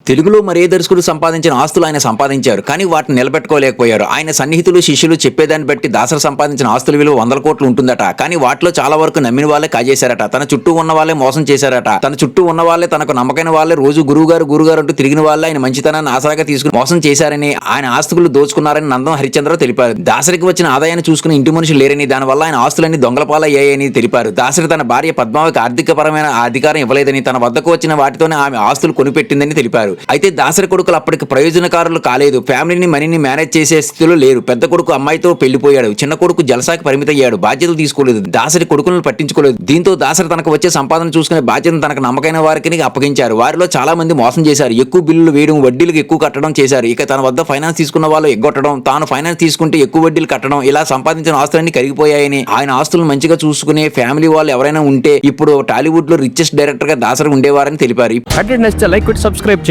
తెలుగులో మరే దర్శకుడు సంపాదించిన ఆస్తులు ఆయన సంపాదించారు, కానీ వాటిని నిలబెట్టుకోలేకపోయారు. ఆయన సన్నిహితులు శిష్యులు చెప్పేదాన్ని బట్టి దాసరి సంపాదించిన ఆస్తుల విలువ 100 కోట్లు ఉంటుందట. కానీ వాటిలో చాలా వరకు నమ్మిన వాళ్ళే కాజేశారట. తన చుట్టూ ఉన్న వాళ్ళే మోసం చేశారట. తన చుట్టూ ఉన్న వాళ్ళే, తనకు నమ్మకమైన వాళ్ళే రోజు గురువుగారు అంటూ తిరిగిన వాళ్ళే ఆయన మంచితనాన్ని ఆసరాగా తీసుకుని మోసం చేశారని, ఆయన ఆస్తులు దోచుకున్నారని నందం హరిచంద్ర తెలిపారు. దాసరికి వచ్చిన ఆదాయాన్ని చూసుకుని ఇంటి మనుషులు లేరని, దానివల్ల ఆయన ఆస్తులన్నీ దొంగలపాలయ్యాయని తెలిపారు. దాసరి తన భార్య పద్మావతికి ఆర్థికపరమైన అధికారం ఇవ్వలేదని, తన వద్దకు వచ్చిన వాటితోనే ఆమె ఆస్తులు కొనిపెట్టిందని తెలిపారు. అయితే దాసరి కొడుకులు అప్పటికి ప్రయోజనకారులు కాలేదు. ఫ్యామిలీని మనీని మేనేజ్ చేసే స్థితిలో లేరు. పెద్ద కొడుకు అమ్మాయితో పెళ్లిపోయాడు. చిన్న కొడుకు జలసాకి పరిమితయ్యాడు. బాధ్యతలు తీసుకోలేదు. దాసరి కొడుకులను పట్టించుకోలేదు. దీంతో దాసరి తనకు వచ్చే సంపాదన చూసుకునే బాధ్యతను తనకు నమ్మకమైన వారికి అప్పగించారు. వారిలో చాలా మంది మోసం చేశారు. ఎక్కువ బిల్లులు వేయడం, వడ్డీలకు ఎక్కువ కట్టడం చేశారు. ఇక తన వద్ద ఫైనాన్స్ తీసుకున్న వాళ్ళు ఎగ్గొట్టడం, తాను ఫైనాన్స్ తీసుకుంటే ఎక్కువ వడ్డీలు కట్టడం, ఇలా సంపాదించిన ఆస్తులన్నీ కరిగిపోయాయని, ఆయన ఆస్తులను మంచిగా చూసుకునే ఫ్యామిలీ వాళ్ళు ఎవరైనా ఉంటే ఇప్పుడు టాలీవుడ్ లో రిచెస్ట్ డైరెక్టర్ గా దాసరి ఉండేవారని తెలిపారు. నచ్చితే లైక్ కొట్టి సబ్స్క్రైబ్ చేయండి.